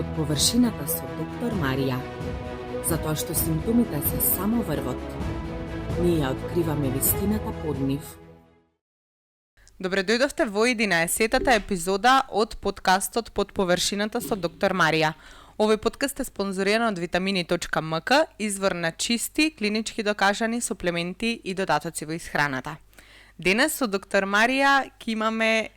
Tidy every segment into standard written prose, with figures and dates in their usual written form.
Под површината со доктор Марија. Затоа што симптомите се само врвот. Ние ја откриваме вистината под нив. Добре дојдовте во 11-тата епизода од подкастот Под површината со доктор Марија. Овој подкаст е спонзориран од vitamini.mk, извор на чисти, клинички докажани суплементи и додатоци во исхраната. Денес со доктор Марија ќе имаме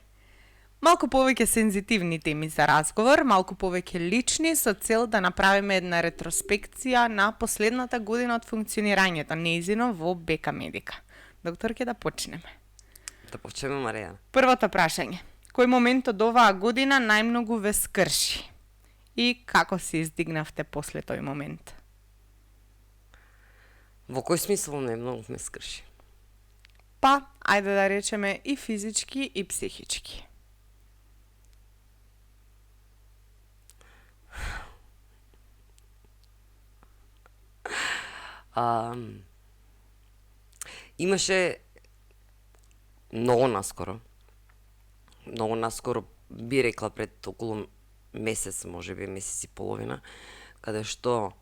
малку повеќе сензитивни теми за разговор, малку повеќе лични, со цел да направиме една ретроспекција на последната година од функционирањето нејзино во БК Медика. Доктор, ќе да почнеме. Да почнеме, Марија. Првото прашање. Кој момент од оваа година најмногу ве скрши? И како се издигнавте после тој момент? Во кој смисол најмногу ме скрши? Па, ајде да речеме и физички и психички. Имаше многу наскоро би рекла пред околу месец, можеби месец и половина, каде што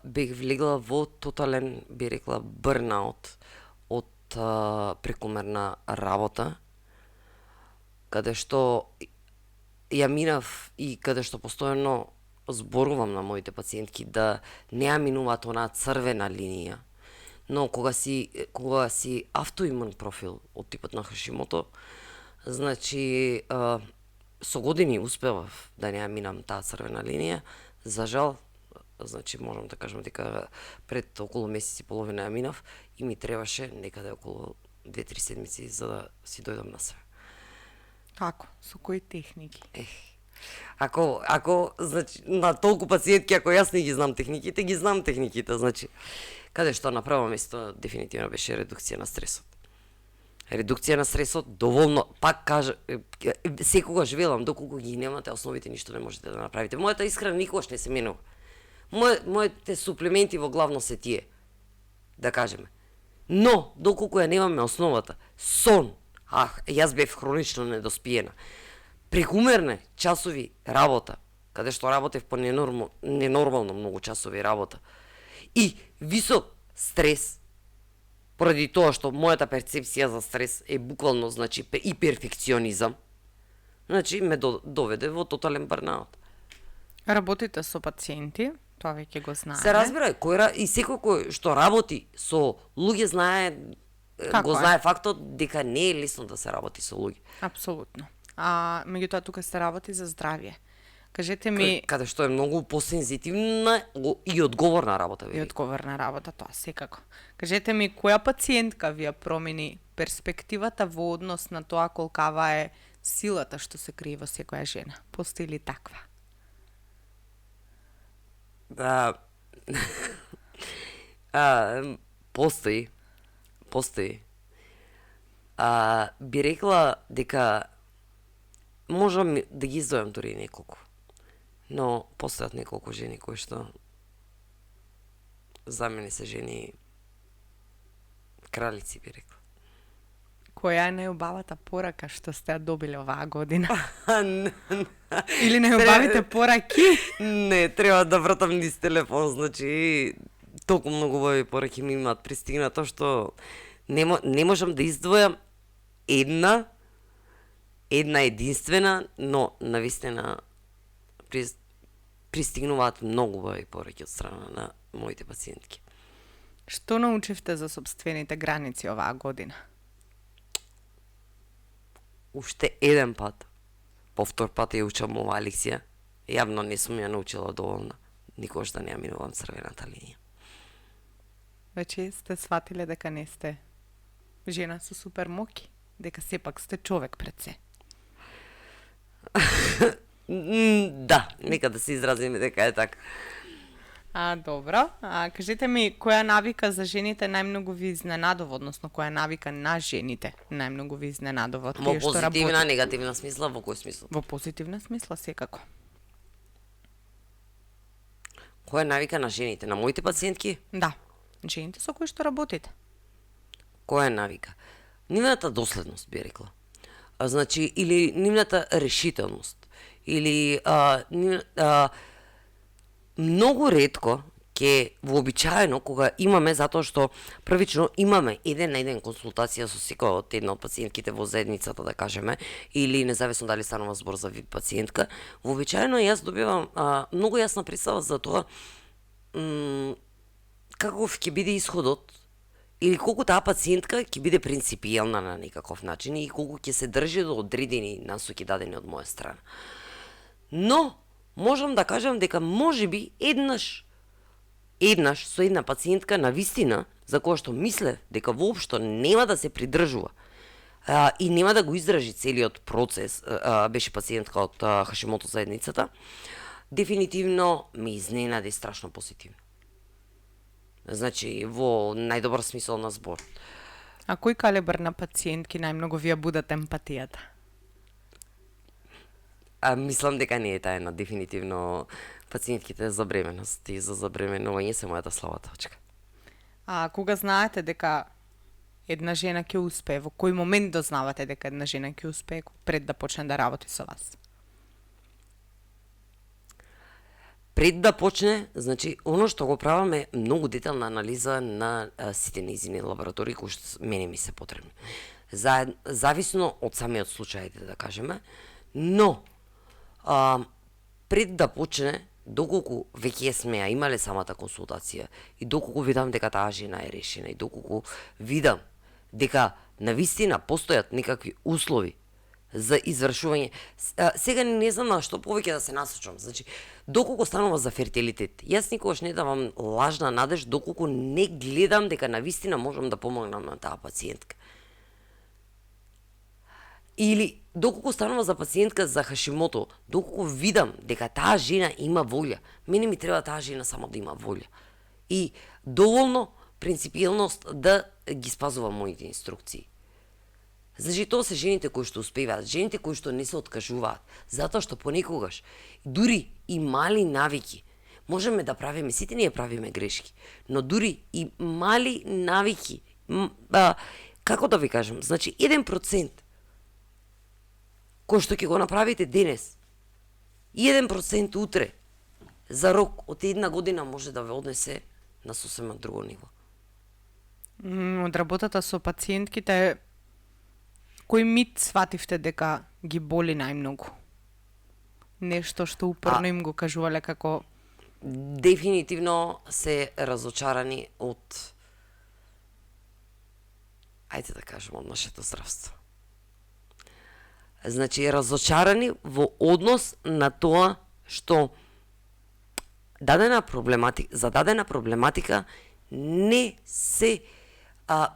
бех влегла во тотален, би рекла, бърнаут од прекумерна работа, каде што ја минав и каде што постојано зборувам на моите пациентки да не ја минуваат онаа црвена линија. Но кога си автоимун профил од типот на Хашимото, значи со години успевав да не ја минам таа црвена линија. За жал, значи можам да кажам дека пред околу месец и половина ја минав и ми требаше некаде околу 2-3 седмици за да си дојдам на себе. Како? Со кои техники? Ако значи на толку пациентки, ако јас не ги знам техниките, значи каде што на прво место дефинитивно беше редукција на стресот. Редукција на стресот доволно, пак кажа, секогаш велам, доколку ги немате основите, ништо не можете да направите. Мојата исхрана никогаш не се менува. Моите суплементи во главно се тие, да кажеме. Но, доколку ја немаме основата, сон, јас бев хронично недоспиена, прекумерни часови работа, каде што работев по ненормално многу часови работа, и висок стрес, поради тоа што мојата перцепција за стрес е буквално, значи, и перфекционизам, значи, ме доведе во тотален бърнаут. Работите со пациенти, тоа веќе го знаеме. Се разбира, и секој кој што работи со луѓе знае, знае фактот дека не е лесно да се работи со луѓе. Апсолутно. Меѓутоа тука се работи за здравје. Кажете ми... Каде што е многу посензитивна и одговорна работа. И одговорна работа, тоа секако. Кажете ми, која пациентка ви ја промени перспективата во однос на тоа колкава е силата што се крие во секоја жена? Постои ли таква? Постои. Би рекла дека можам да ги издвојам дури неколку. Но постојат неколку жени кои што за мене се жени кралици, би рекла. Која е најубавата порака што сте ја добиле оваа година? Или најубавите пораки? Не, треба да вратам низ телефон, значи толку многу убави пораки ми имаат пристигнато што не можам да издвојам една единствена, но навистина пристигнуваат многу убави пораки од страна на моите пациентки. Што научивте за собствените граници оваа година? Уште еден пат, повтор пат ја учам оваа лекција, јавно не сум ја научила доволно, никогаш да не ја минувам црвената линија. Веќе сте сватиле дека не сте жена со супер моки, дека сепак сте човек пред се. Да, нека да се изразиме дека е така. Добро. Кажете ми, која навика за жените најмногу ви изненадува, односно која навика на жените најмногу ви изненадува? Во позитивна, негативна смисла, во кој смисла? Во позитивна смисла, секако. Која навика на жените? На моите пациентки? Да, жените со кои што работите. Која навика? Нивната доследност, би рекла. Значи, или нивната решителност. или многу ретко ке вообичаено кога имаме, затоа што првично имаме еден на еден консултација со секоја од една од пациентките во заедницата, да кажеме, или независно дали станува збор за вид пациентка, вообичаено јас добивам многу јасна представа за тоа каков ќе биде исходот или колку таа пациентка ќе биде принципијална на некаков начин и колку ќе се држи до одредени насоки дадени од моја страна. Но можам да кажам дека можеби еднаш со една пациентка на вистина, за која што мислев дека воопшто нема да се придржува и нема да го издржи целиот процес, беше пациентка од Хашимото заедницата, дефинитивно ме изненади страшно позитивно. Значи, во најдобар смисол на збор. А кој калибар на пациентки најмногу ви ја будат емпатијата? Мислам дека не е тајна, дефинитивно пациентките за бременост и за забременување се мојата слаба точка. А кога знаете дека една жена ќе успее, во кој момент дознавате дека една жена ќе успее пред да почне да работи со вас? Пред да почне, значи, оно што го правам е многу детална анализа на сите нејзини лаборатории кои што мене ми се потребни. Зависно од самиот случај, да кажеме, но пред да почне, доколку веќе сме ја имале самата консултација и доколку видам дека таа жена е решена и доколку видам дека навистина постојат некакви услови за извршување. Сега не знам на што повеќе да се насочам. Значи, доколку станува за фертилитет, јас никогаш не давам лажна надеж доколку не гледам дека навистина можам да помогнам на таа пациентка. Или доколку станува за пациентка за Хашимото, доколку видам дека таа жена има волја, мене ми треба таа жена само да има волја. И доволно принципијалност да ги спазува моите инструкции. Значи, тоа се жените кои што успеваат, жените кои што не се откажуваат, затоа што понекогаш, дури и мали навики, можеме да правиме, сите ние правиме грешки, но дури и мали навики, како да ви кажам, значи 1% кој што ќе го направите денес, 1% утре, за рок од една година може да ве однесе на сосема друго ниво. Од работата со пациентките, кој мит свативте дека ги боли најмногу? Нешто што упорно им го кажувале како... Дефинитивно се разочарани од, ајде да кажем, од нашето здравство. Значи, разочарани во однос на тоа што за дадена проблематика не се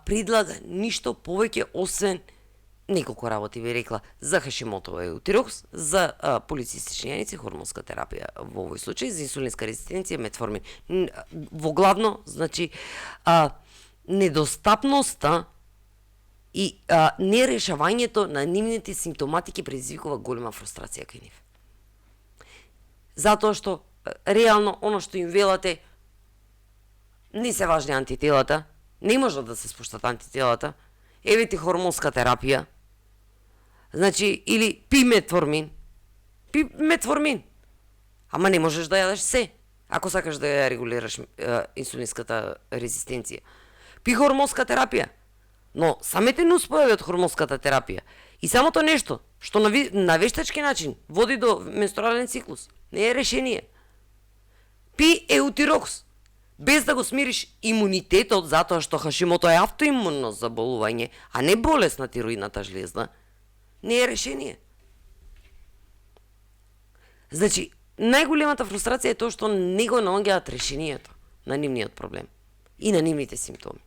предлага ништо повеќе освен неколку работи, ви рекла, за Хашимотова еутирокс, за полицистични јаници, хормонска терапија во овој случај, за инсулинска резистенција, метформин. Во главно, значи, недостапноста и нерешавањето на нивните симптоматики предизвикува голема фрустрација кај нив. Затоа што, реално, оно што им велате, не се важни антителата, не можат да се спуштат антителата, еве ти хормонска терапија, значи, или пи метформин, ама не можеш да јадеш се, ако сакаш да ја регулираш инсулинската резистенција. Пи хормонска терапија, но самите нуспојави од хормонската терапија и самото нешто што на вештачки начин води до менструален циклус, не е решение. Пи еутирокс, без да го смириш имунитетот, затоа што Хашимото е автоимунно заболување, а не болест на тироидната жлезда, не е решение. Значи, најголемата фрустрација е тоа што не го наоѓаат решението на нивниот проблем и на нивните симптоми.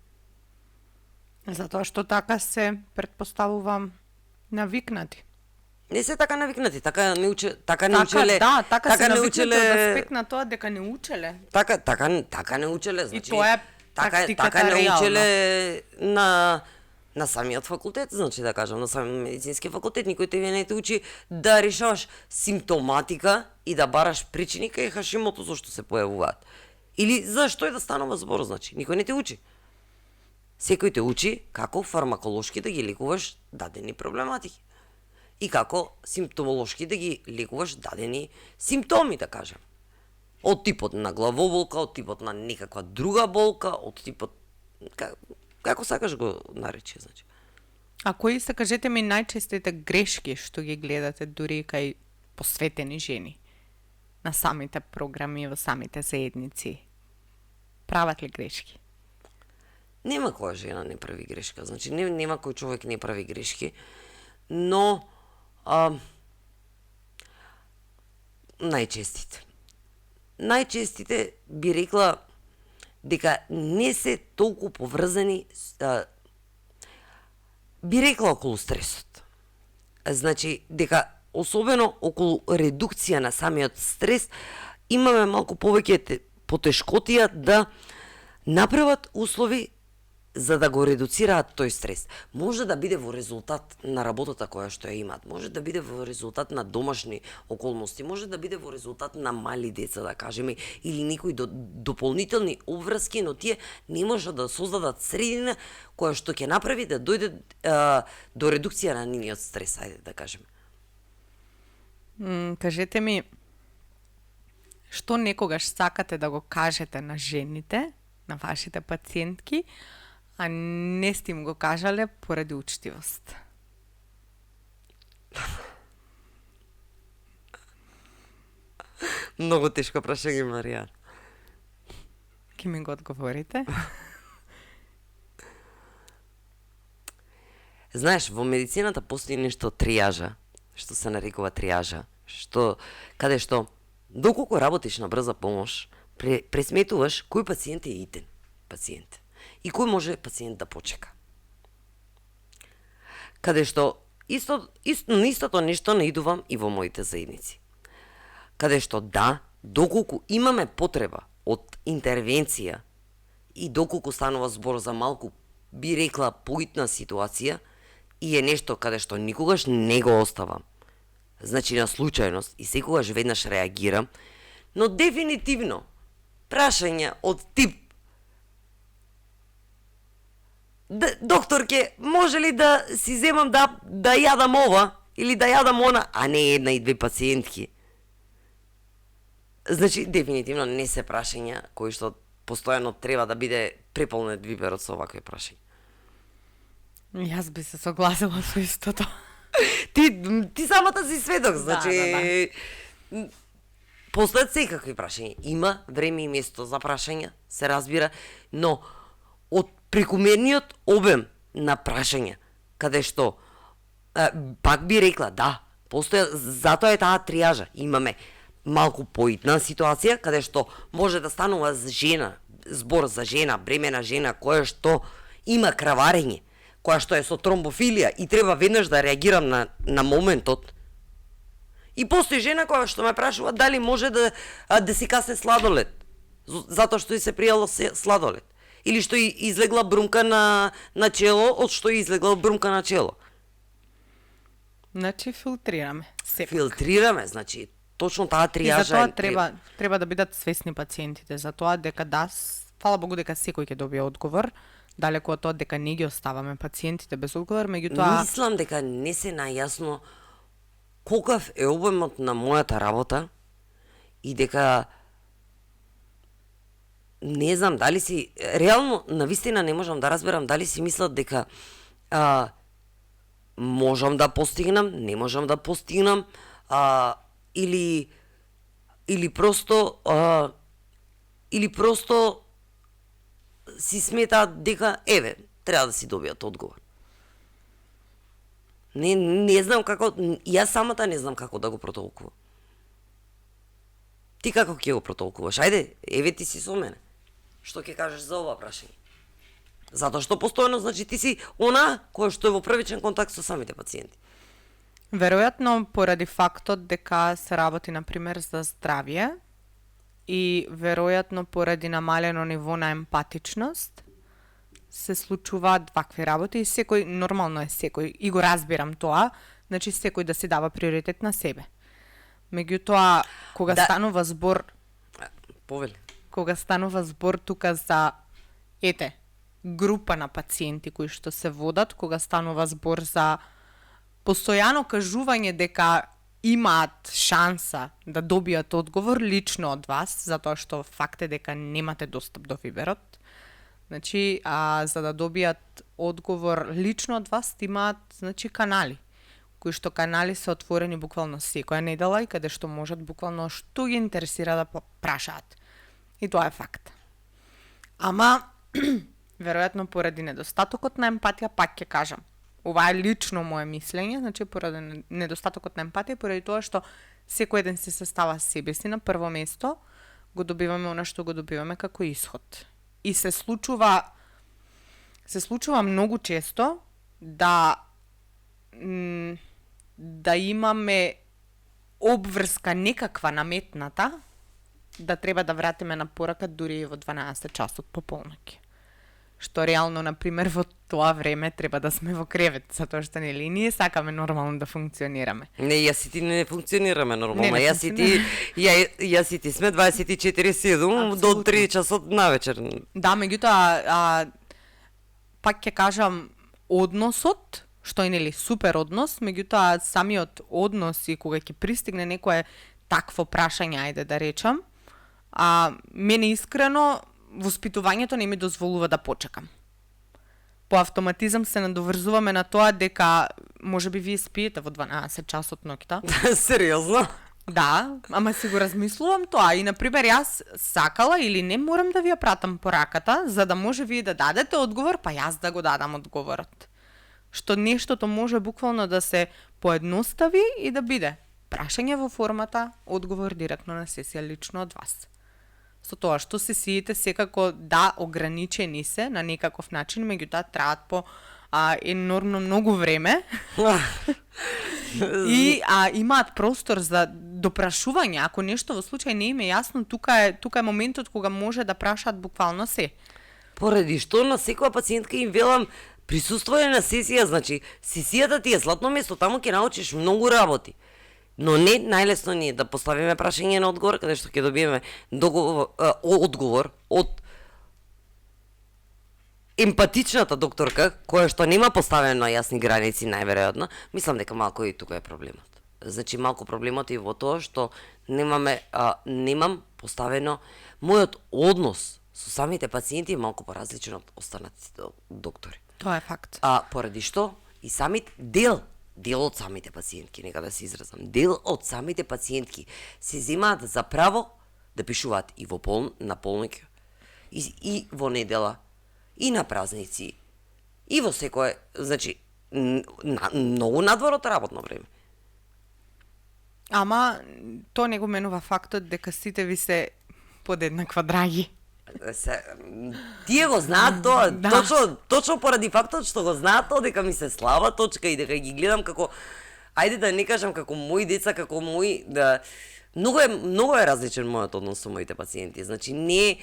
Затоа што така се, предпоставувам, навикнати. Не се така навикнати, така не учеле. Така се навикнати од аспект на тоа дека не учеле. Така не учеле, значи. И тоа е така не учеле на самиот факултет, значи да кажам, на самиот медицински факултет, никој тебе не те учи да решаваш симптоматика и да бараш причини кај Хашимото зашто се појавуваат. Или зашто е да станува збор, значи, никој не те учи. Секој те учи како фармаколошки да ги лекуваш дадени проблематики. и како симптомолошки да ги лекуваш дадени симптоми, да кажем. Од типот на главоболка, од типот на некаква друга болка, од типот како сакаш го наречи, значи. А кои се, кажете ми, најчестите грешки што ги гледате дури кај посветени жени на самите програми, во самите заедници? Прават ли грешки? Нема која жена не прави грешка, значи нема кој човек не прави грешки, но најчестите би рекла дека не се толку поврзани, би рекла околу стресот. Значи, дека особено околу редукција на самиот стрес, имаме малку повеќе потешкотија да направат услови за да го редуцираат тој стрес. Може да биде во резултат на работата која што ја имаат, може да биде во резултат на домашни околности, може да биде во резултат на мали деца, да кажеме, или некои дополнителни обврски, но тие не можат да создадат средина која што ќе направи да дојде до редукција на нивниот стрес, ајде да кажеме. Кажете ми, што некогаш сакате да го кажете на жените, на вашите пациентки, а не сте им го кажале поради учтивост? Многу тешко прашање, Марија. Ки ми го одговорите? Знаеш, во медицината постои нешто триажа, што се нарекува триажа, каде што доколку работиш на брза помош, пресметуваш кој пациент е итен пациент и кој може пациент да почека. Каде што истото нешто наидувам и во моите заедници. Каде што доколку имаме потреба од интервенција и доколку станува збор за малку, би рекла, поитна ситуација, и е нешто каде што никогаш не го оставам, значи на случајност, и секогаш веднаш реагирам, но дефинитивно прашања од тип докторке, може ли да си земам да јадам ова или да јадам она, а не една и две пациентки? Значи, дефинитивно не се прашања кои што постојано треба да биде преполнет виперот со вакви прашања. Јас би се согласила со истото. Ти самата си сведок, значи... Постојат секакви прашања. Има време и место за прашања, се разбира, но од прекумерниот обем на прашања, каде што, пак би рекла, постоја, затоа е таа триажа. Имаме малку поитна ситуација, каде што може да станува збор за жена, бремена жена, која што има краварење, која што е со тромбофилија и треба веднаш да реагирам на моментот. И постои жена која што ме прашува дали може да си касне сладолед, затоа што се пријало сладолед. Или што излегла брумка на чело, од што излегла брумка на чело. Значи филтрираме. Филтрираме, значи точно таа триажа. И затоа треба да бидат свесни пациентите за тоа дека фала Богу дека секој ќе добие одговор. Далеку од тоа дека не ги оставаме пациентите без одговор, меѓутоа мислам дека не се најасно колкав е обемот на мојата работа и дека не знам дали си реално навистина не можам да разберам дали си мислат дека можам да постигнам, не можам да постигнам, или просто си сметаат дека треба да си добијат одговор. Не знам како, јас самата не знам како да го протолкувам. Ти како ќе го протолкуваш? Ајде, ти си со мене. Што ќе кажеш за ова прашање? Затоа што постојано, значи ти си она која што е во првичен контакт со самите пациенти. Веројатно поради фактот дека се работи например за здравје и веројатно поради намалено ниво на емпатичност се случуваат вакви работи и секој, нормално е секој, и го разбирам тоа, значи секој да си дава приоритет на себе. Меѓутоа, кога станува збор... Повели. Кога станува збор тука за, група на пациенти кои што се водат, кога станува збор за постојано кажување дека имаат шанса да добијат одговор лично од вас, затоа што факт е дека немате достап до Виберот. Значи, за да добијат одговор лично од вас, имаат, значи, канали, кои што канали се отворени буквално секоја недела и каде што можат буквално што ги интересира да прашаат. И тоа е факт. Ама, веројатно поради недостатокот на емпатија, пак ќе кажам, ова е лично моje мислење, значи поради недостатокот на емпатија, поради тоа што секој еден се сестава себе си на прво место, го добиваме она што го добиваме како исход. И се случува многу често да имаме обврска некаква наметната да треба да вратиме на порака дури и во 12 часот по полноќ. Што реално, например, во тоа време треба да сме во кревет, затоа што нели ние сакаме нормално да функционираме. Не, јас и ти не функционираме нормално. Јас и ти сме 24/7 до 3 часот навечер. Да, меѓутоа пак ќе кажам односот, што е нели супер однос, меѓутоа самиот однос и кога ќе пристигне некое такво прашање, ајде да речам, мене искрено воспитувањето не ми дозволува да почекам. По автоматизам се надоврзуваме на тоа дека можеби вие спиете во 12 часот ноќта. Сериозно? Да, ама си го размислувам тоа и, например, јас сакала или не морам да ви ја пратам пораката, за да може вие да дадете одговор, па јас да го дадам одговорот. Што нештото може буквално да се поедностави и да биде прашање во формата одговор директно на сесија лично од вас. Со тоа што сесиите секако да ограничени се на некаков начин, меѓутоа траат по енормно многу време и имаат простор за допрашување. Ако нешто во случај не им е јасно, тука е моментот кога може да прашаат буквално се. Поради што на секоја пациентка им велам присуствување на сесија, значи сесијата ти е златно место, таму ќе научиш многу работи. Но не најлесно ни е да поставиме прашање на одговор, каде што ќе добиеме одговор од емпатичната докторка, која што нема поставено јасни граници, најверојатно. Мислам дека малку и тука е проблемот. Значи, малку проблемот е во тоа што немам поставено мојот однос со самите пациенти е малку поразличен од останатите доктори. Тоа е факт. Поради што и самите дел од самите пациентки, нека да се изразам, дел од самите пациентки се земаат за право да пишуваат и на полноќ, и во недела, и на празници, и во секое, значи, многу надвор од работно време. Ама, тоа не го менува фактот дека сите ви се подеднаква драги. Тие го знаат тоа, Да. точно поради фактот што го знаат тоа, дека ми се слава точка и дека ги гледам како, ајде да не кажам како мои деца, како мои, да, многу е различен мојот однос со моите пациенти. Значи не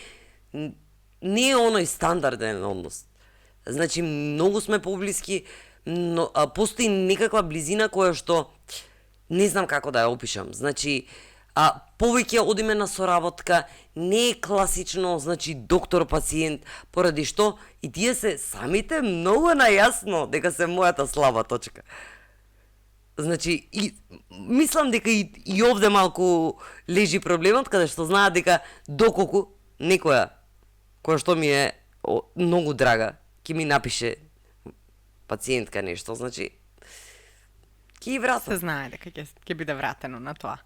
е оној стандарден однос. Значи многу сме поблиски, но постои некаква близина која што не знам како да ја опишам. Значи повеќе одиме на соработка, не е класично, значи доктор-пациент, поради што и тие се самите многу најасно дека се мојата слаба точка. Значи, мислам дека и овде малку лежи проблемот, каде што знаат дека доколку некоја која што ми е многу драга, ќе ми напише пациентка нешто, значи ќе вратам. Се знае дека ќе биде вратено на тоа.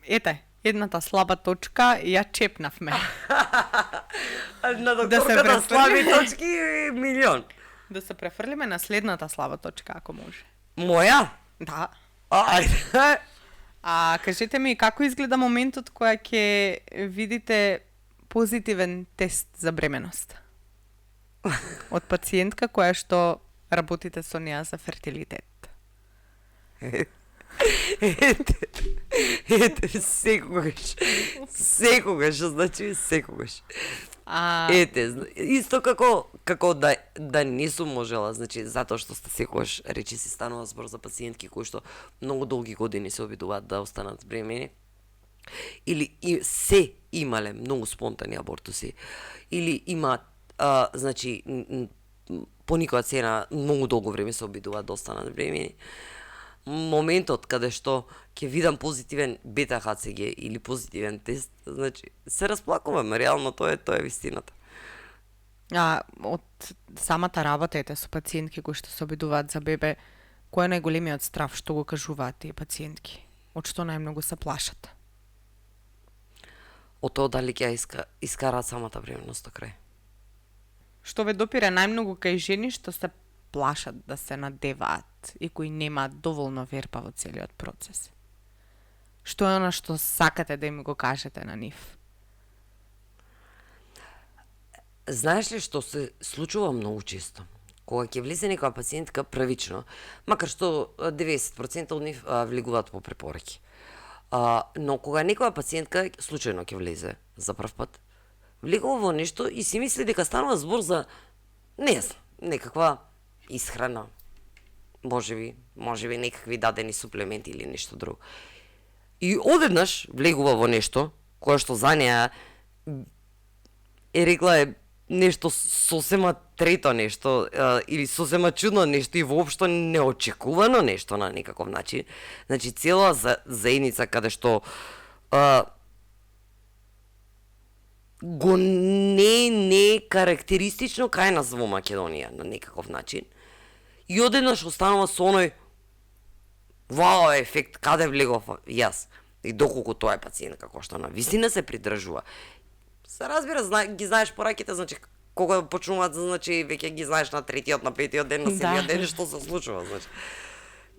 Ете, едната слаба точка ја чепнавме. На докторката слаби точки милион. Да се префрлиме на следната слаба точка, ако може. Моја? Да. Ајде. Кажете ми, како изгледа моментот која ќе видите позитивен тест за бременост? Од пациентка која што работите со неа за фертилитет. Ете, секогаш, значи секогаш. Ете, исто како да не сум можела, значи затоа што секогаш речи си станува збор за пациентки кои што многу долги години се обидуваат да останат бремени, или се имале многу спонтани абортуси, или имаат значи по никоја цена многу долго време се обидуваат да останат бремени. Моментот каде што ќе видам позитивен бета ХЦГ или позитивен тест, значи се расплакувам, реално тоа е вистината. Од самата работа со пациентки кои што се обидуваат за бебе, кој е најголемиот страв што го кажуваат тие пациентки? Од што најмногу се плашат? Од тоа дали ќе искараат самата бременност до крај. Што ве допира најмногу кај жени што се плашат да се надеваат и кои немаат доволно верба во целиот процес? Што е она што сакате да им го кажете на нив? Знаеш ли што се случува многу често? Кога ќе влезе некоја пациентка првично, макар што 90% од нив влегуваат по препораки. Но кога некоја пациентка случајно ќе влезе за прв пат, влегува во нешто и си мисли дека станува збор за, не знам, некаква исхрана, можеби некакви дадени суплементи или нешто друго. И одеднаш влегува во нешто кое што за неа рекла нешто сосема трето нешто или сосема чудно нешто и воопшто неочекувано нешто на некаков начин. Значи цела заедница каде што го не карактеристично кај нас во Македонија на некаков начин. И одеднаш останува со оној вау ефект, каде влегов јас. И доколку тоа е пациентка која што на вистина се придржува. Се разбира, ги знаеш пораките, значи кога почнуваат, значи веќе ги знаеш на третиот, на петиот ден, на седмиот ден што се случува, значи.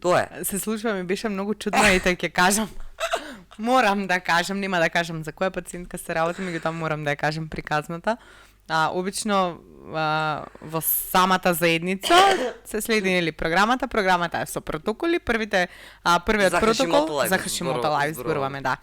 Тоа е. Се случува, ми беше многу чудно и те ќе кажам. Морам да кажам, нема да кажам за која пациентка се работи, меѓутоа морам да ја кажам приказната. Обично во самата заедница се следи нели програмата е со протоколи, првиот протокол за Хашимото лайв зборуваме, да.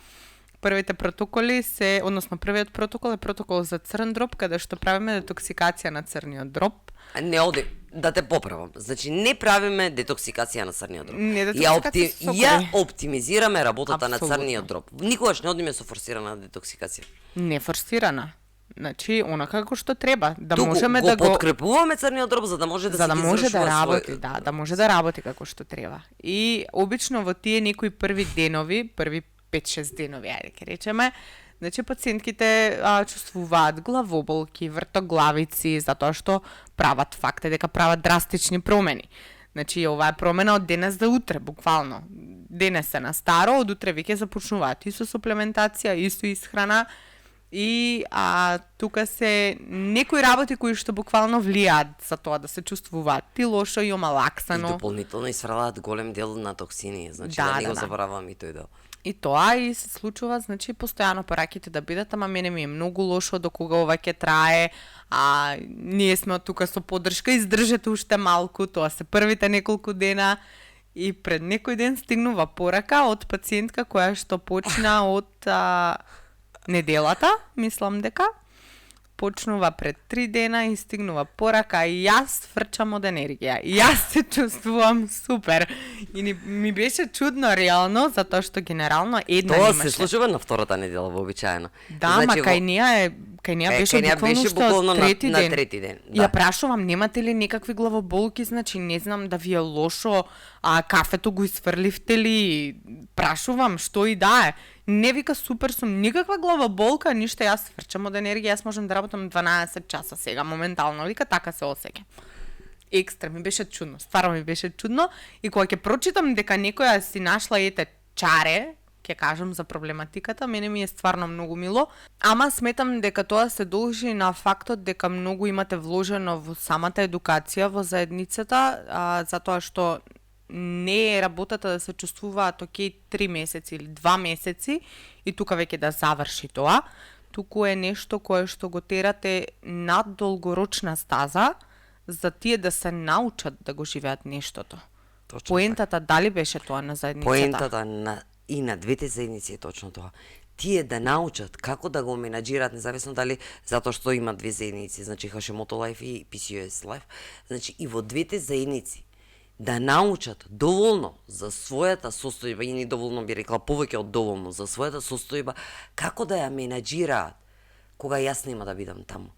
Првите протоколи се, односно првиот протокол е протокол за црн дроб, каде што правиме детоксикација на црниот дроб. Не оди, да те поправам. Значи не правиме детоксикација на црниот дроб. Ја оптимизираме работата на црниот дроб. Никогаш не одиме со форсирана детоксикација. Не форсирана. Значи, онака како што треба, да можеме да го подкрепуваме црниот дроб за да може да се може да работи, да може да работи како што треба. И обично во тие некои први денови, први 5-6 денови, ајде ке речеме, значи пациентките чувствуваат главоболки, вртоглавици, затоа што прават факт е дека прават драстични промени. Значи ова е промена од денес до утре, буквално. Денес е на старо, од утре веќе започнуваат и со суплементација, и со исхрана, и тука се некои работи кои што буквално влијаат за тоа да се чувствуваат и лошо и омалаксано. И дополнително исфрлаат голем дел на токсини, значи да не го заборавам и тој дел. И тоа и се случува, значи постојано пораките да бидат, ама мене ми е многу лошо до кога ова ќе трае, ние сме од тука со поддршка, издржете уште малку, тоа се првите неколку дена. И пред некој ден стигнува порака од пациентка која што почна од неделата, мислам дека, почнува пред 3 дена и стигнува порака и јас фрчам од енергија. И јас се чувствувам супер. И ми беше чудно реално, затоа што генерално една тоа немаше. Тоа се случува на втората недела вообичаено. Да, значи, кај неа беше буквално на трети ден. Да. Ја прашувам, немате ли некакви главоболки, значи не знам да ви е лошо, кафето го исфрливте ли, прашувам што и да е. Не вика супер сум, никаква главоболка, ништо, јас фрчам од енергија, јас можам да работам 12 часа сега, моментално, вика така се осеќам. Екстра, ми беше чудно, стварно ми беше чудно и кога ќе прочитам дека некоја си нашла чаре, ќе кажам за проблематиката, мене ми е стварно многу мило, ама сметам дека тоа се должи на фактот дека многу имате вложено во самата едукација во заедницата, затоа што не е работата да се чувствуваат окей 3 месеци или 2 месеци и тука веќе да заврши тоа, туку е нешто кое што го терате над долгорочна стаза за тие да се научат да го живеат нештото. Точно Поентата дали беше тоа на заедницата? Поентата и на двете заедници е точно тоа. Тие да научат како да го менаџираат, независно дали затоа што има две заедници, значи Hashimoto Life и PCOS Life, значи и во двете заедници да научат доволно за својата состојба, и не доволно би рекла повеќе од доволно за својата состојба, како да ја менаџираат кога јас нема да бидам таму.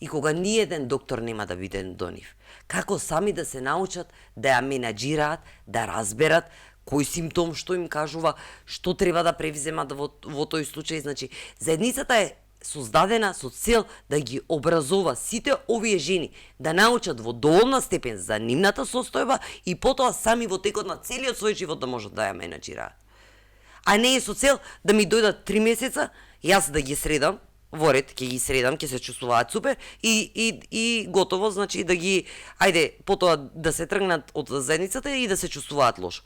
И кога ни еден доктор нема да биде до нив. Како сами да се научат да ја менаџираат, да разберат кој симптом што им кажува, што треба да превземат во тој случај. Значи, заедницата е создадена со цел да ги образова сите овие жени, да научат во доволна степен за нивната состојба и потоа сами во текот на целиот свој живот да можат да ја менаџираат. А не е со цел да ми дојдат 3 месеца, јас да ги средам, во ред, ќе ги средам, ќе се чувствуваат супер и готово, значи да ги, ајде, потоа да се тргнат од заедницата и да се чувствуваат лошо.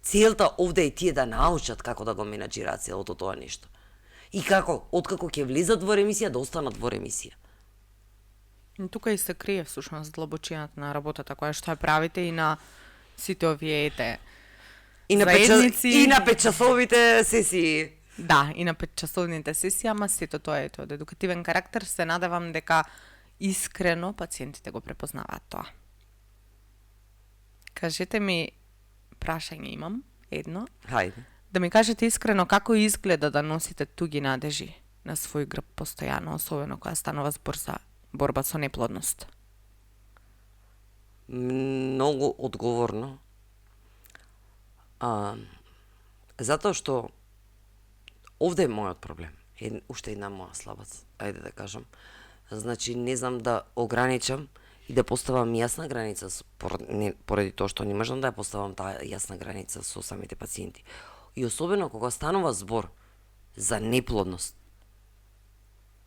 Целта овде е тие да научат како да го менаџираат целото тоа нешто. И како, откако ќе влезат во ремисија, да останат во ремисија. Тука и се крие всушност длабочината на работата која што ја правите и на сите овие И на заедници. И на 5-часовите сесии. Да, и на 5-часовните сесии, ама сето тоа е од едукативен карактер, се надевам дека искрено пациентите го препознаваат тоа. Кажете ми, прашање имам, едно. Хајде. Да ми кажете искрено како изгледа да носите туги надежи на свој грб постојано, особено кога станува збор за борба со неплодност. Многу одговорно. Затоа што овде е мојот проблем. Уште една моја слабост, ајде да кажам. Значи, не знам да ограничам и да поставам јасна граница, поради тоа што не можам да ја поставам таа јасна граница со самите пациенти. И особено кога станува збор за неплодност.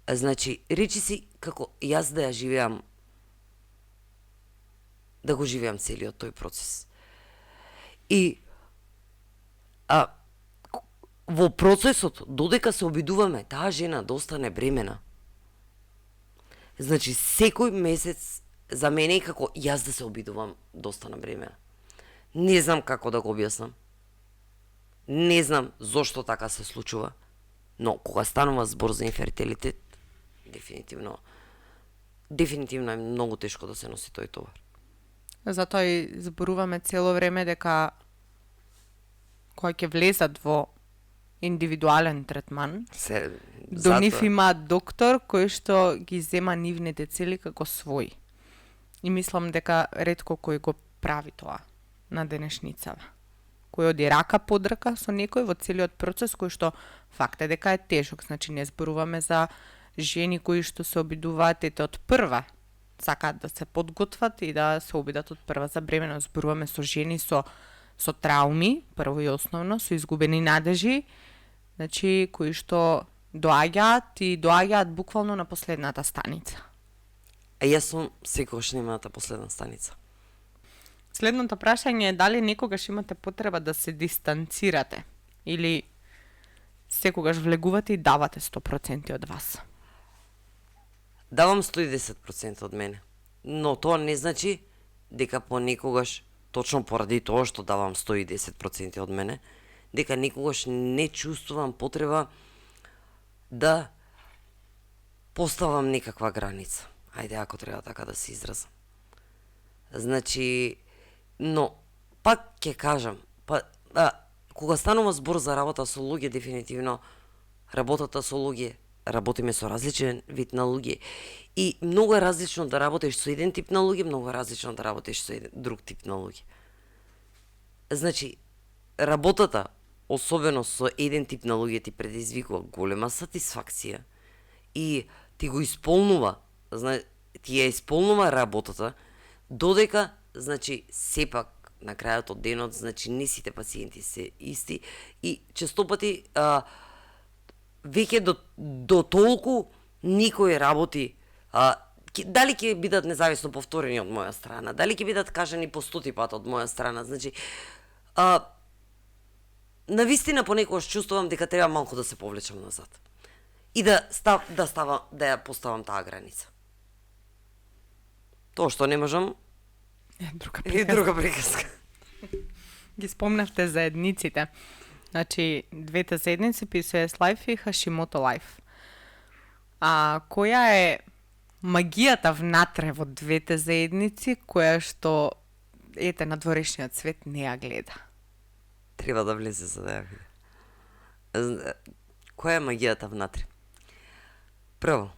Значи, речи си како јас да ја живеам, да го живеам целиот тој процес. И во процесот, додека се обидуваме таа жена да остане бремена, значи секој месец за мене е како јас да се обидувам да остана бремена. Не знам како да го објаснам. Не знам зошто така се случува, но кога станува збор за инфертилитет, дефинитивно е многу тешко да се носи тој товар. Затоа и зборуваме цело време дека кои ќе влезат во индивидуален третман, до нив има доктор кој што ги зема нивните цели како своји. И мислам дека ретко кој го прави тоа на денешницава. Кој оди рака под рака со некој во целиот процес, кој што факт е дека е тешок. Значи не зборуваме за жени кои што се обидуваат од прва, сакаат да се подготват и да се обидат од прва за бременост. Зборуваме со жени со трауми, прво и основно, со изгубени надежи, значи кои што доаѓаат буквално на последната станица. А јас сум секогаш неманата последна станица. Следното прашање е дали некогаш имате потреба да се дистанцирате или секогаш влегувате и давате 100% од вас? Давам 110% од мене, но тоа не значи дека понекогаш, точно поради тоа што давам 110% од мене, дека никогаш не чувствувам потреба да поставам некаква граница. Ајде, ако треба така да се изразам. Значи, но, пак ќе кажам, кога станува збор за работа со луѓе, дефинитивно, работата со луѓе, работиме со различен вид на луѓе. И многу е различно да работиш со еден тип на луѓе, многу е различно да работиш со друг тип на луѓе. Значи, работата, особено со еден тип на луѓе, ти предизвикува голема сатисфакција и ти го исполнува, ти ја исполнува работата, додека, значи, сепак, на крајот од денот, значи, не сите пациенти се исти и честопати веќе до толку никој работи, дали ќе бидат независно повторени од моја страна, дали ќе бидат кажани по 100 пат од моја страна, значи, навистина понекогаш чувствувам дека треба малку да се повлечам назад и да ја поставам таа граница. Тоа што не можам е друга приказка. Ги спомнавте заедниците. Значи, двете заедници PCOS Life и Hashimoto Life. Која е магијата внатре во двете заедници, која што надворешниот свет не ја гледа? Треба да влезе за да ја види. Која е магијата внатре? Прво,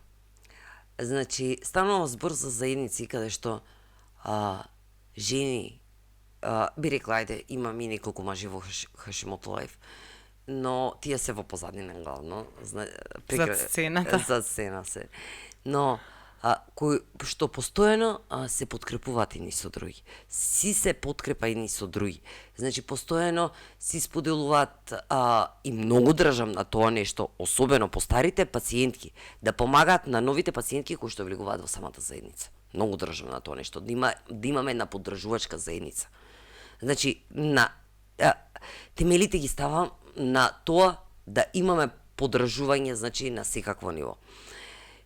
Значи, станува збор за заедници каде што жени, би рекла, ајде, имам и неколку мажи во Хашимото лајф, но тие се во позаднина главно. Зад сцената. Зад сцена се. Но, кои што постојано се подкрепуваат едни со други. Си се подкрепа едни со други. Значи, постојано си споделуваат и многу држам на тоа нешто, особено по старите пациентки, да помагаат на новите пациентки кои што влегуваат во самата заедница. Многу држам на тоа нешто, да имаме една поддржувачка заедница. Значи, темелите ги ставам на тоа да имаме поддржување, значи, на секакво ниво.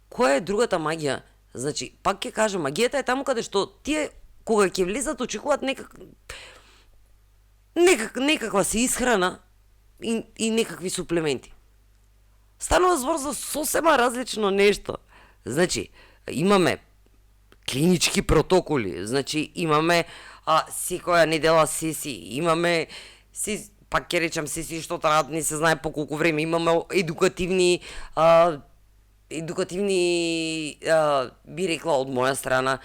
Која е другата магија? Значи, пак ќе кажам, магијата е таму каде што тие, кога ќе влезат, очекуваат некаква се исхрана и некакви суплементи. Станува збор за сосема различно нешто. Значи, имаме клинички протоколи, значи, имаме секоја недела сесии, имаме пак ќе речам сесии што траат не се знае по колку време, имаме едукативни би рекла од моја страна,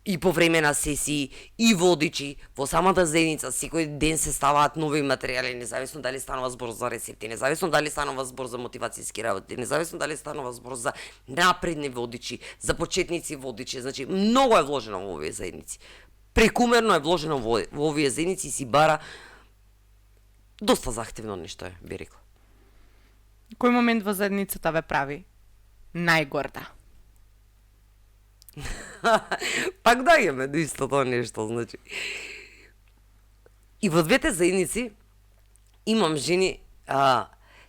и по време на сесии, и водичи, во самата заедница, секој ден се ставаат нови материјали, независно дали станува збор за рецепти, независно дали станува збор за мотивацијски работи, независно дали станува збор за напредни водичи, за почетници водичи, значи, многу е вложено во овие заедници. Прекумерно е вложено во овие заедници и си бара доста захтевно нешто е, би рекла. Кој момент во заедницата ве прави најгорда? Пак доаѓаме до истото нешто, значи. И во двете заедници имам жени,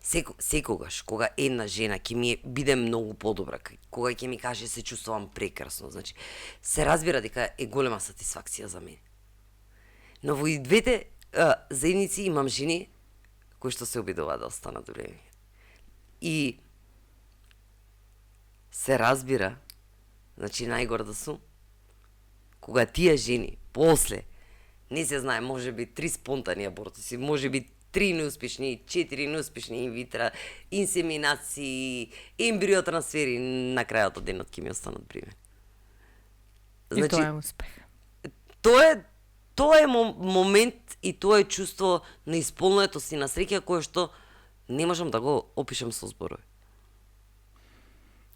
секогаш, кога една жена ќе ми биде многу подобра, кога ќе ми каже се чувствувам прекрасно, значи, се разбира дека е голема сатисфакција за мене. Но во и двете заедници имам жени кои што се обидуваат да останат до време. И се разбира, значи најгорда сум, кога тие жени после, не се знае, може би 3 спонтани абортуси, може би 3 неуспешни, 4 неуспешни инвитра, инсеминации, ембриотрансфери, на крајот од денот ќе ми останат при мене. Значи, и тоа е успех. Тоа е момент и тоа е чувство на исполнетост и на среќа кое што не можам да го опишам со зборови.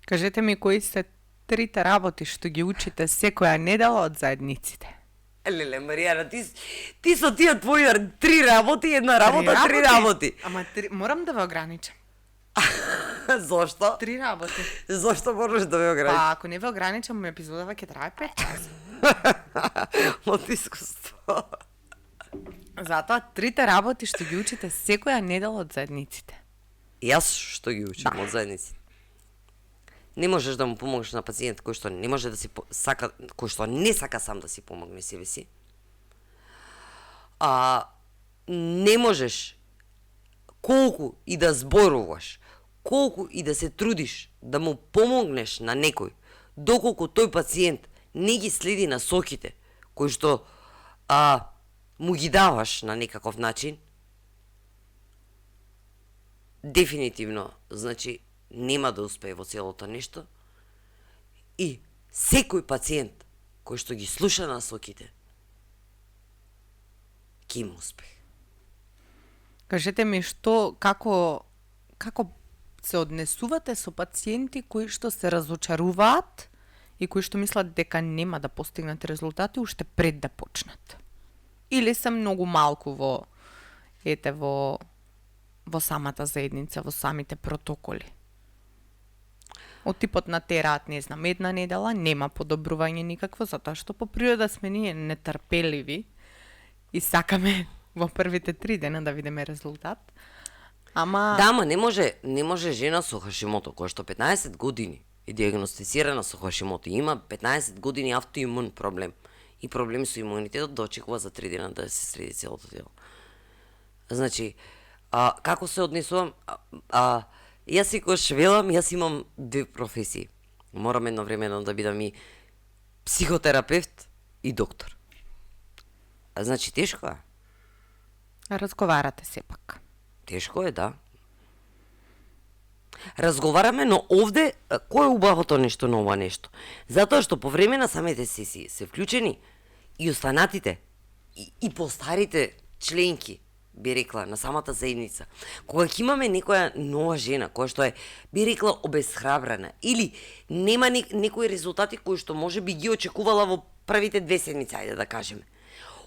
Кажете ми кои се 3 работи што ги учите секоја недела од заедниците? Леле, Маријана, ти со тие твои 3 работи, една работа, 3 работи. Ама морам да ве ограничам. Зошто? 3 работи. Зошто можеш да ве ограничиш? Па, ако не ве ограничам, епизодава ќе трае 5 часа. Од искуство. Затоа 3 работи што ги учите секоја недела од заедниците. Јас што ги учам од заедниците? Не можеш да му помогнеш на пациент кој што не може да си сака, кој што не сака сам да си помогне себе си. Не можеш колку и да зборуваш, колку и да се трудиш да му помогнеш на некој, доколку тој пациент не ги следи насоките кои што му ги даваш на некаков начин, дефинитивно, значи, нема да успее во целото нешто. И секој пациент кој што ги слуша насоките, ќе има успех. Кажете ми како се однесувате со пациенти кои што се разочаруваат и кои што мислат дека нема да постигнат резултати уште пред да почнат? Или се многу малку во самата заедница, во самите протоколи? Од типот на тераат, не знам, една недела, нема подобрување никакво, затоа што по природа сме ние нетрпеливи и сакаме во првите 3 дена да видиме резултат. Ама... Да, ама не може жена со Хашимото, која што 15 години е диагностицирана со Хашимото, има 15 години автоимун проблем и проблеми со имунитетот, да очекува за 3 дена да се среди целото тело. Значи, како се однесувам? Јас секогаш велам, јас имам 2 професии. Морам едновремено да бидам и психотерапевт и доктор. Значи, тешко е. Разговарате сепак. Тешко е, да. Разговараме, но овде кој е убавото нешто на ова нешто? Затоа што по време на самите сесии се вклучени и останатите и постарите членки, би рекла, на самата заедница. Кога ќе имаме некоја нова жена, која што е, би рекла, обесхрабрена, или нема некои резултати кои што може би ги очекувала во првите 2 седмици, ајде да кажеме.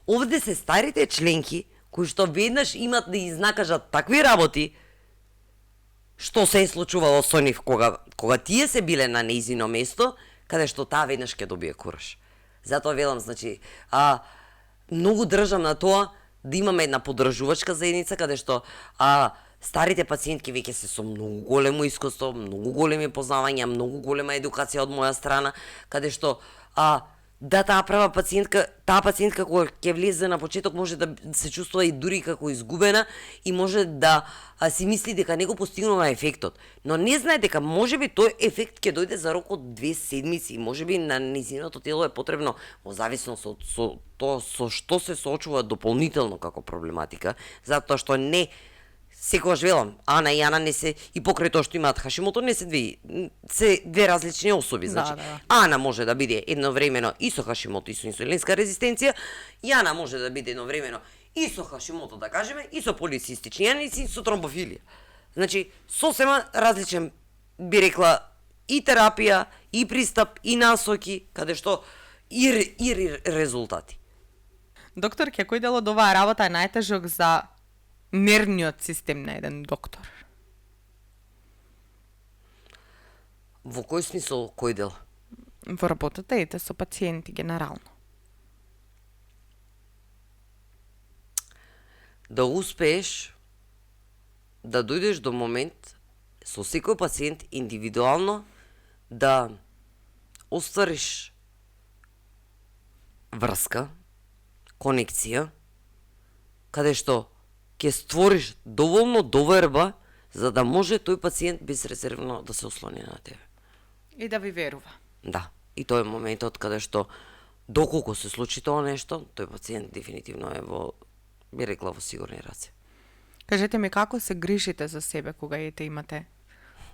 Овде се старите членки, кои што веднаш имат да изнакажат такви работи, што се е случувало со нив кога тие се биле на нејзино место, каде што таа веднаш ќе добие кураж. Затоа велам, значи, многу држам на тоа да имаме една поддржувачка заедница, каде што старите пациентки веќе се со многу големо искуство, многу големи познавања, многу голема едукација од моја страна, каде што да таа пациентка кога ќе влезе на почеток може да се чувствува и дури како изгубена и може да си мисли дека не го постигнува ефектот. Но не знае дека можеби тој ефект ќе дојде за рок од 2 седмици и можеби на нејзиното тело е потребно, во зависност од тоа со што се соочува дополнително како проблематика, затоа што не секогаш велам, Ана и Ана не се, и покрај тоа што имаат Хашимото, не се две различни особи, значи. Да. Ана може да биде едновремено и со Хашимото и со инсулинска резистенција, и Ана може да биде едновремено и со Хашимото, да кажеме, и со полицистични јаници, и со тромбофилија. Значи, сосема различен, би рекла, и терапија, и пристап, и насоки, каде што и резултати. Доктор, кој дел од оваа работа е најтежок за нервниот систем на еден доктор? Во кој смисол, кој дел? Во работата ете со пациенти генерално. Да успееш да дојдеш до момент со секој пациент индивидуално да оствариш врска, конекција, каде што ќе створиш доволно доверба за да може тој пациент безрезервно да се ослони на тебе. И да ви верува. Да, и тоа е моментот каде што доколку се случи тоа нешто, тој пациент дефинитивно е во, би рекла, во сигурни раце. Кажете ми како се грижите за себе кога имате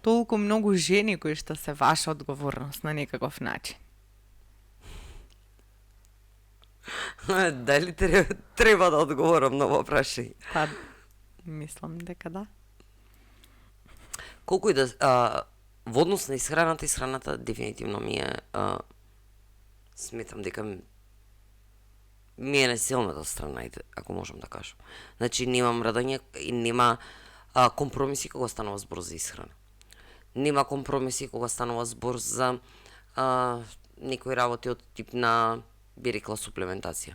толку многу жени кои што се ваша одговорност на некаков начин? Дали треба да одговорам на ова прашање? Па, мислам дека да. Колку и да во однос на исхраната дефинитивно ми е сметам дека ми е насилната страна, ако можам да кажам. Значи нема мрдање и нема компромиси кога станува збор за исхрана. Нема компромиси кога станува збор за некои работи од тип на, би рекла, суплементација.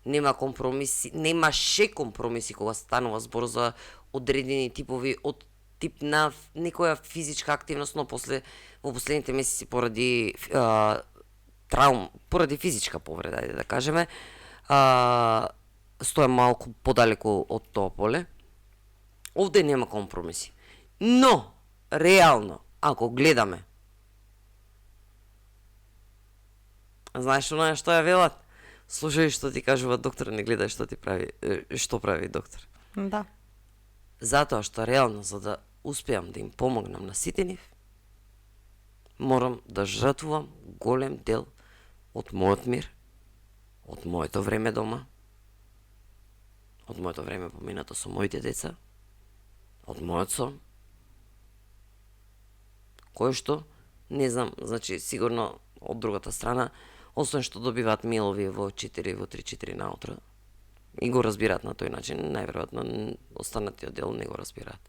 Немаше компромиси кога станува збор за одредени типови од тип на некоја физичка активност, но во последните месеци поради поради физичка повреда, ајде да кажеме, стоја малку подалеку од тоа поле. Овде нема компромиси. Но, реално, ако гледаме, знаеш што ја велат? Слушај што ти кажува доктор, не гледај што прави доктор. Да. Затоа што реално, за да успеам да им помогнам на сите нив, морам да жртвувам голем дел од мојот мир, од моето време дома, од моето време поминато со моите деца, од мојот сон, кој што, не знам, значи, сигурно од другата страна, освен што добиваат милови во 3-4 наутро, и го разбираат на тој начин, најверојатно останатиот дел не го разбираат.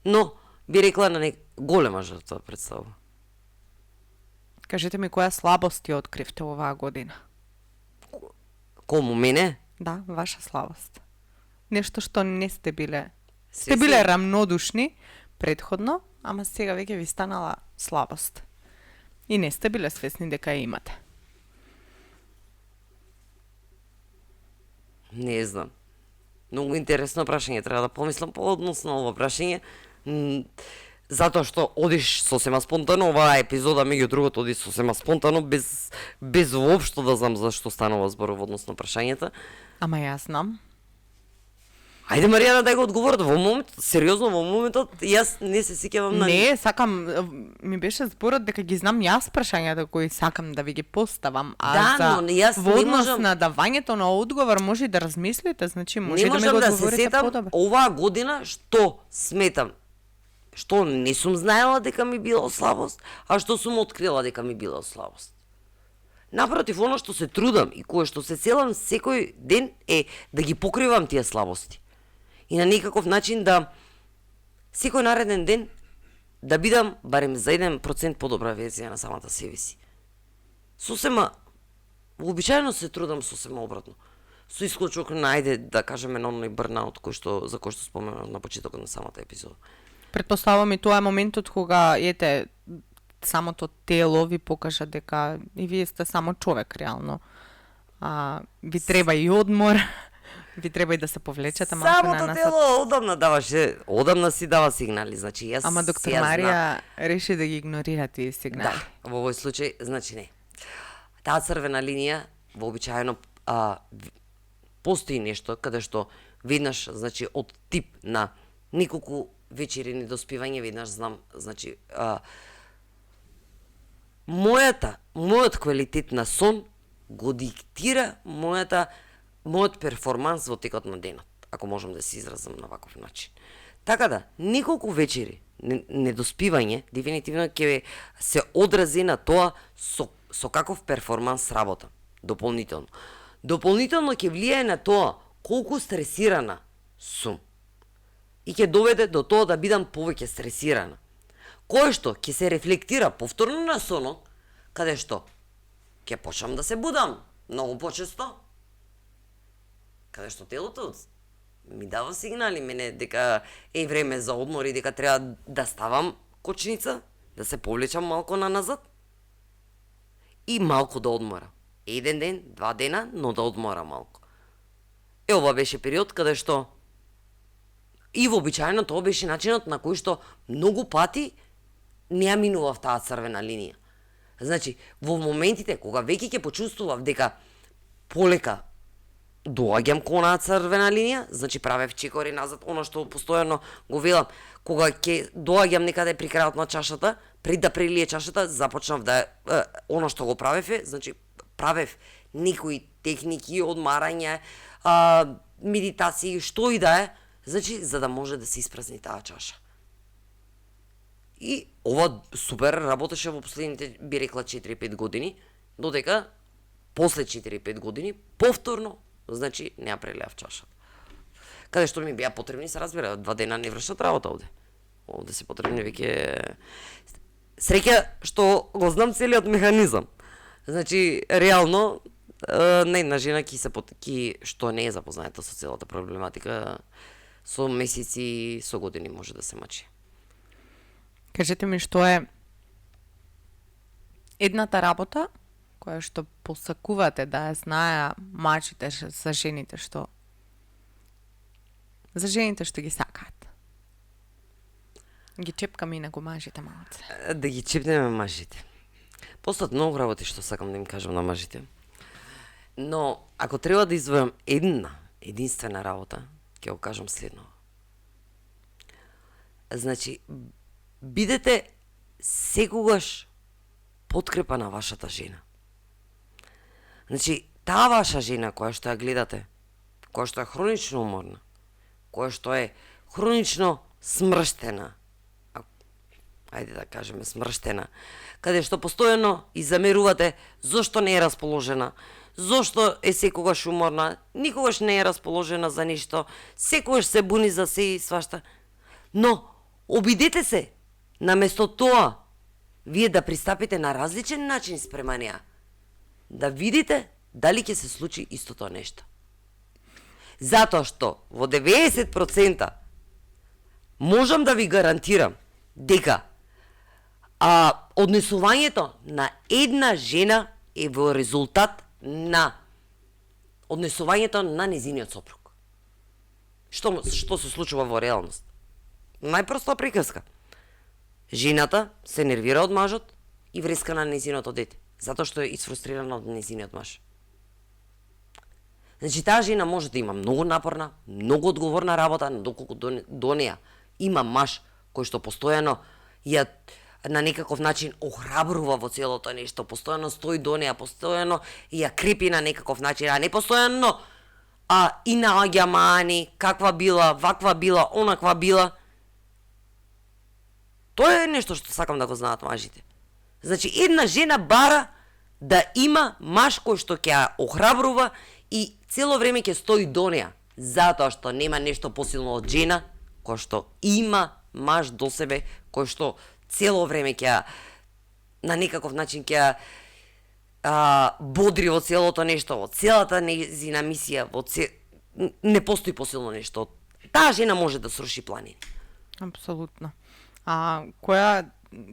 Но, би рекла, на голема жртва представува. Кажете ми која слабост ја откривте оваа година? Кому мене? Да, ваша слабост. Нешто што не сте биле. Сте биле рамнодушни предходно, ама сега веќе ви станала слабост. И не сте биле свесни дека ја имате. Не знам. Многу интересно прашање, треба да помислам по однос на ова прашање. Затоа што одиш сосема спонтано, оваа епизода меѓу другото оди сосема спонтано, без воопшто да знам зашто станува збор во однос на прашањата. Ама јас знам. Ајде Маријана да го одговорат во моментот, сериозно во моментот, јас не се сеќавам на Не, сакам, ми беше зборот дека ги знам јас прашањата кои сакам да ви ги поставам, а Да, за но јас во не однос можам- на давањето на одговор може и да размислите, значи може не да ми можам го да се одговорите сетам подобро. оваа година што сметам, што не сум знаела дека ми било слабост, а што сум открила дека ми било слабост. Напротив, оно што се трудам и кое што се целам секој ден е да ги покривам тие слабости. И на некаков начин да секој нареден ден да бидам барем за 1% подобра верзија на самата себе си. Сосема, вообичаено се трудам сосема обратно. Со исклучок на, ајде да кажеме, на оној брнаут за кој што споменав на почетокот на самата епизода. Претпоставувам и тоа е моментот кога самото тело ви покажа дека и вие сте само човек реално. Ви треба и одмор, ви треба и да се повлечете малку на Самото нас. тело одамна си дава сигнали, значи јас Ама доктор си ја Марија реши да ги игнорира тие сигнали. Да, во овој случај, значи не. Таа црвена линија вообичаено постои нешто каде што веднаш, значи од тип на неколку вечери недоспивање, веднаш знам, значи мојот квалитет на сон го диктира мојот перформанс во текот на денот, ако можам да се изразам на ваков начин. Така да, неколку вечери недоспивање дефинитивно ќе се одрази на тоа со каков перформанс работам дополнително. Дополнително ќе влијае на тоа колку стресирана сум. И ќе доведе до тоа да бидам повеќе стресирана. Кое што ќе се рефлектира повторно на сонот, каде што ќе почнам да се будам многу почесто. Каде што телото ми дава сигнали мене дека е време за одмор и дека треба да ставам кочница, да се повлечам малку на назад и малку да одмора. Еден ден, 2 дена, но да одмора малку. Ова беше период каде што и вообичаено тоа беше начинот на кој што многу пати не ја минував таа црвена линија. Значи, во моментите кога веќе ќе почувствував дека полека доаѓам кон онаа црвена линија, значи правев чекори назад, оно што постојано го велам, кога ќе доаѓам некаде при крајот на чашата, пред да прелие чашата, започнав да оно што го правев е, значи правев некои техники, одмарање, медитации, што и да е, значи за да може да се испразни таа чаша. И ова супер работеше во последните, би рекла, 4-5 години, додека после 4-5 години повторно, значи не ја прелеав чашата. Каде што ми беа потребни, се разбира, 2 дена не вршат работа овде. Овде се потребни веќе среќа што го знам целиот механизам. Значи реално на една жена што не е запозната со целата проблематика, со месеци, со години може да се мачи. Кажете ми што е едната работа која што посакувате да ја знаеа мачите за жените што ги сакаат. Ги чепкаме и на го мажите малце. Да ги чепнеме мажите. Постојат многу работи што сакам да им кажам на мажите. Но ако треба да издвојам единствена работа, ќе го кажам следно. Значи, бидете секогаш подкрепа на вашата жена. Значи, таа ваша жена која што ја гледате, која што е хронично уморна, која што е хронично смрштена, ајде да кажеме смрштена, каде што постојано и замерувате зошто не е расположена, зошто е секогаш уморна, никогаш не е расположена за ништо, секогаш се буни за се и свашта. Но, обидете се, наместо тоа, вие да пристапите на различен начин спрема неа, да видите дали ќе се случи истото нешто. Затоа што во 90% можам да ви гарантирам дека однесувањето на една жена е во резултат на однесувањето на незиниот сопруг. Што се случува во реалност? Најпроста приказка. Жената се нервира од мажот и вреска на незиното дете, затоа што е исфрустрирана од незиниот маж. Значи, таа жена може да има многу напорна, многу одговорна работа, но доколку до неја има маж кој што постојано ја на некаков начин охрабрува во целото нешто, постојано стои до неја, постојано ја крепи на некаков начин, а не постојано и наоѓа мани, каква била, ваква била, онаква била. Тоа е нешто што сакам да го знаат мажите. Значи, една жена бара да има маж кој што ќе ја охрабрува и цело време ќе стои до неја, затоа што нема нешто посилно од жена, кој што има маж до себе, кој што цело време ќе на некаков начин ќе бодри во целото нешто, во целата нејзина мисија, не постои посилно нешто. Таа жена може да сруши планини. Апсолутно. А која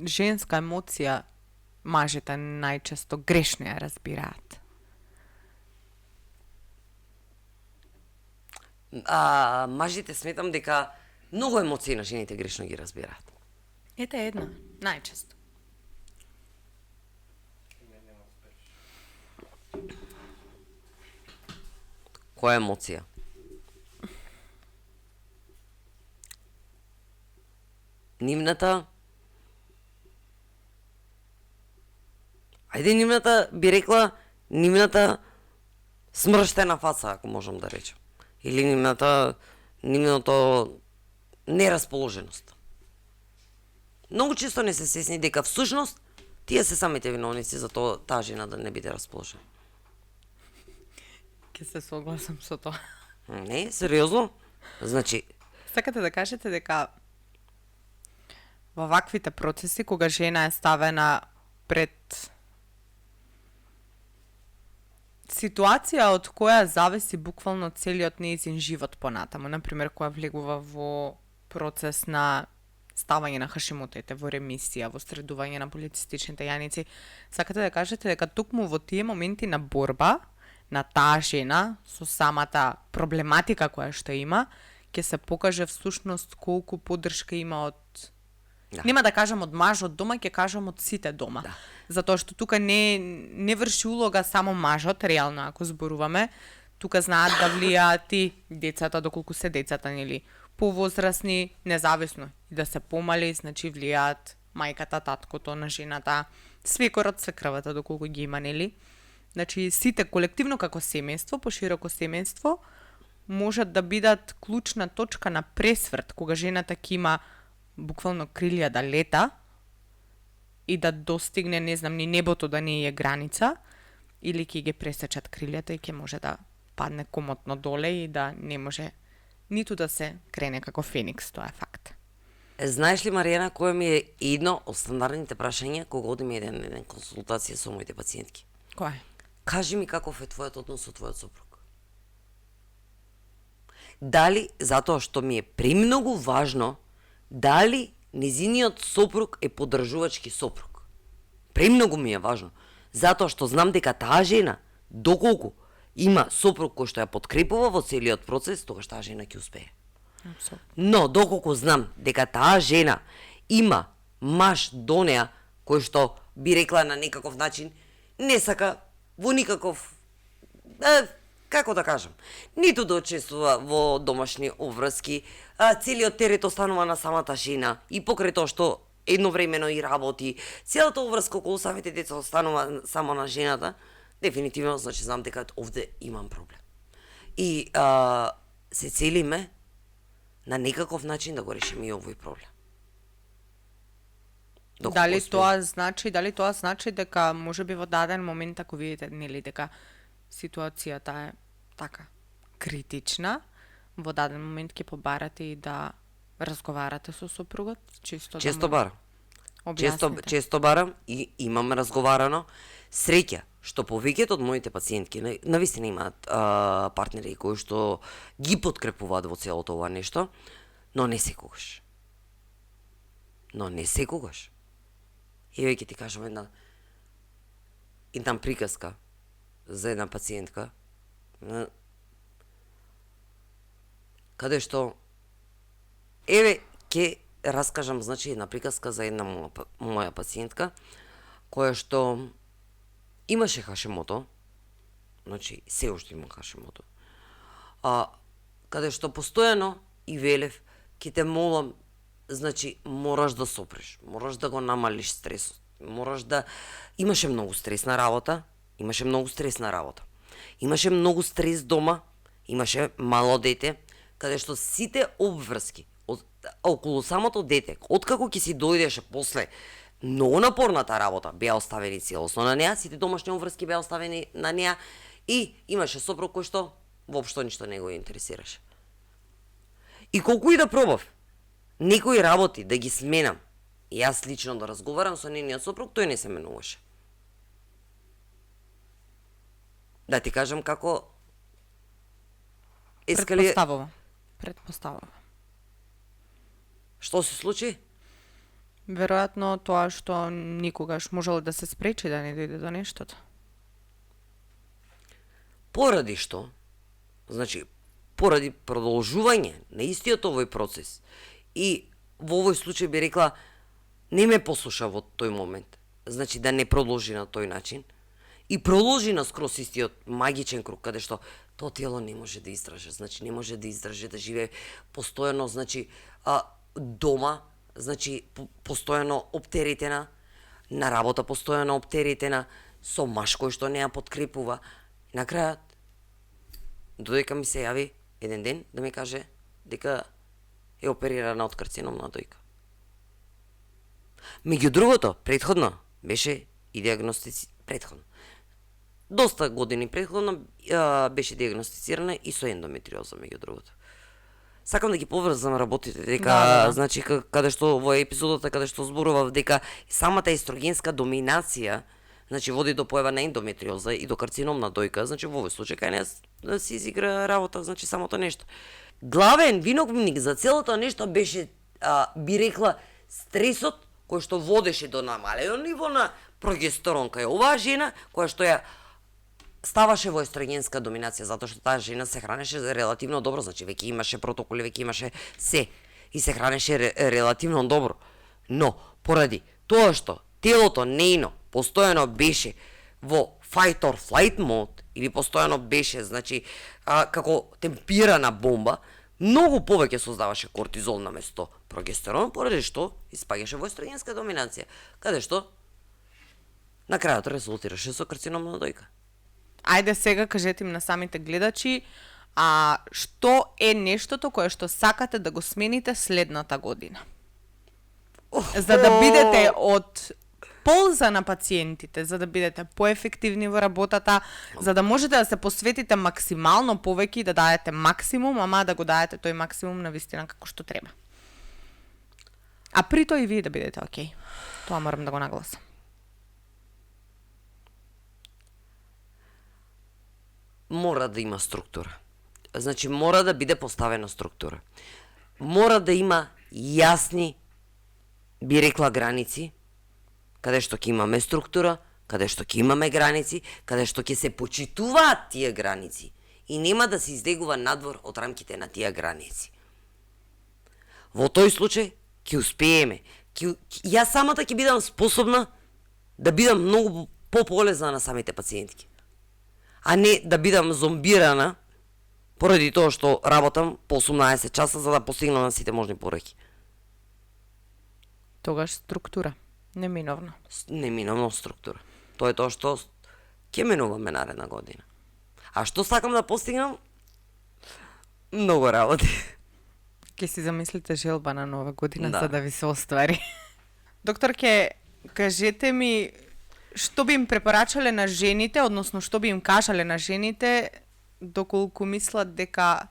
женска емоција мажите најчесто грешно ја разбираат? Мажите сметам дека многу емоции на жените грешно ги разбираат. Ете една, најчесто. Која емоција? Нивната би рекла, нивната смрштена фаца, ако можам да речем. Или нивното нерасположеност. Многу често не се свесни дека всушност тие се самите виновници за тоа таа жена да не биде расположена. Ке се согласам со тоа. Не, сериозно? Значи, Сакате да кажете дека во ваквите процеси, кога жена е ставена пред ситуација од која зависи буквално целиот нејзин живот понатаму, например, која влегува во процес на ставање на хашимотите, во ремисија, во средување на полицистичните јаници, сакате да кажете дека токму во тие моменти на борба на таа жена со самата проблематика која што има, ќе се покаже всушност колку поддршка има од Нема да кажам од мажот дома, ќе кажам од сите дома. Да. Затоа што тука не врши улога само мажот, реално ако зборуваме, тука знаат да влијаат и децата, доколку се децата, нели, повозрасни, независно и да се помали, значи влијаат мајката, таткото на жената, свекорот, свекрвата, доколку ги има, нели. Значи сите колективно како семејство, пошироко семејство, можат да бидат клучна точка на пресврт, кога жената ќе има буквално крилја да лета и да достигне, не знам, ни небото да не е граница, или ќе ги пресечат крилјата и ќе може да падне комотно доле и да не може ниту да се крене како феникс, тоа е факт. Знаеш ли, Маријана, кое ми е едно од стандардните прашања кога одиме еден консултација со моите пациентки? Кој? Кажи ми каков е твојот однос со твојот сопруг. Дали, затоа што ми е премногу важно, дали незиниот сопруг е поддржувачки сопруг. Премногу ми е важно, затоа што знам дека таа жена, доколку има сопруг кој што ја подкрепува во целиот процес, тогаш таа жена ќе успее. Апсолутно. Но доколку знам дека таа жена има маж до неа кој што би рекла на некаков начин не сака во никаков како да кажам, ниту да учествува во домашни обврски, целиот терет останува на самата жена и покрај тоа што едновремено и работи, целата обврска околу самите деца останува само на жената, дефинитивно значи знам дека овде имам проблем. И се целиме на некаков начин да го решиме и овој проблем. Дали тоа значи дека можеби во даден момент ако видите нели дека ситуацијата е така критична, во даден момент ќе побарате и да разговарате со сопругот, Често барам. објасните. Често барам и имам разговарано. Среќа што повеќето од моите пациентки навистина имаат партнери кои што ги подкрепуваат во целото ова нешто, но не секогаш. Еве ќе ти кажам една приказка за една пациентка, каде што ќе раскажам значи една приказка за една моја пациентка која што имаше хашимото, значи се уште има хашимото, каде што постојано и велев, ќе те молам, значи мораш да сопреш, мораш да го намалиш стресот, мораш да... Имаше многу стресна работа, имаше многу стрес дома, имаше мало дете, каде што сите обврски околу самото дете, откако ќе си дојдеше после многу напорната работа, беа оставени целосно на неа, сите домашни обврски беа оставени на неа и имаше сопруг кој што воопшто ништо не го интересираше. И колку и да пробав некои работи да ги сменам, и јас лично да разговарам со нениот сопруг, тој не се менуваше. Да ти кажам како Предпоставува. Што се случи? Веројатно тоа што никогаш можело да се спречи да не дојде до нештото. Поради што? Значи, поради продолжување на истиот овој процес. И во овој случај би рекла, не ме послуша во тој момент. Значи, да не продолжи на тој начин. И продолжи на скрос истиот магичен круг, каде што тоа тело не може да издржи, значи не може да издржи да живее постојано, значи дома, значи постојано оптеретена, на работа постојано оптеретена, со маж кој што не ја подкрепува. И на крајот, додека ми се јави еден ден да ми каже дека е оперирана од карцином на дојка. Меѓу другото, предходно беше и предходно. Доста години предходно беше диагностицирана и со ендометриоза, меѓу другото. Сакам да ги поврзам работите, дека, значи, каде што во епизодата, каде што зборував, дека самата естрогенска доминација, значи, води до појава на ендометриоза и до карцином на дојка, значи, во овој случај, кај нас да си изигра работа, значи, самото нешто. Главен виновник за целото нешто беше, би рекла, стресот, кој што водеше до намалено ниво на прогестерон кај оваа жена, која што ја ставаше во естрогенска доминација, затоа што таа жена се хранеше релативно добро, значи веќе имаше протоколи, веќе имаше се и се хранеше релативно добро. Но поради тоа што телото нејно постојано беше во fight or flight mode или постојано беше, значи, како темпирана бомба, многу повеќе создаваше кортизол наместо прогестерон, поради што испаѓаше во естрогенска доминација, каде што на крајот резултираше со карцином на дојка. Ајде сега кажете им на самите гледачи, што е нештото кое што сакате да го смените следната година? За да бидете од полза на пациентите, за да бидете поефективни во работата, за да можете да се посветите максимално повеќе и да дадете максимум, ама да го дадете тој максимум на вистина како што треба. А при тоа и вие да бидете окей. Тоа морам да го нагласам. Мора да има структура. Значи, мора да биде поставена структура. Мора да има јасни, би рекла, граници, каде што ќе имаме структура, каде што ќе имаме граници, каде што ќе се почитуваат тие граници и нема да се излегува надвор од рамките на тие граници. Во тој случај ќе успееме. Јас самата ќе бидам способна да бидам многу пополезна на самите пациентки, а не да бидам зомбирана поради тоа што работам по 18 часа за да постигнам на сите можни пореки. Тогаш структура, неминовно. Неминовно структура. Тоа е тоа што ќе менуваме наредна година. А што сакам да постигнам? Многу работи. Ке си замислите желба на нова година, Да. за да ви се оствари. Докторке, кажете ми, што би им препорачале на жените, односно што би им кажале на жените, доколку мислат дека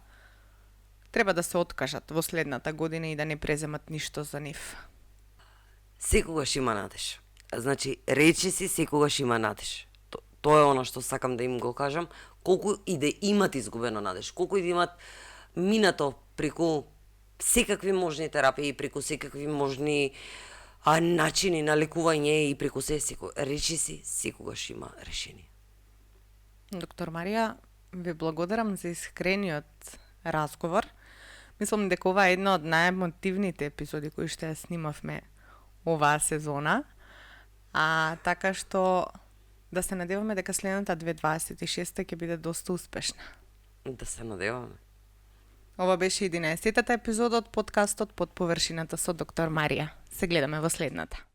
треба да се откажат во следната година и да не преземат ништо за нив? Секогаш има надеж. Значи, речи си секогаш има надеж. Тоа е оно што сакам да им го кажам, колку и да имат изгубено надеж, колку и да имат минато преку секакви можни терапии, преку секакви можни начини на лекување и преку се, речи си секогаш има решение. Доктор Марија, ви благодарам за искрениот разговор. Мислам дека ова е една од најемотивните епизоди кои што ја снимавме оваа сезона. Така што да се надеваме дека следната 2026 ќе биде доста успешна. Да се надеваме. Ова беше 11-тата епизода од подкастот Под површината со доктор Марија. Се гледаме во следната.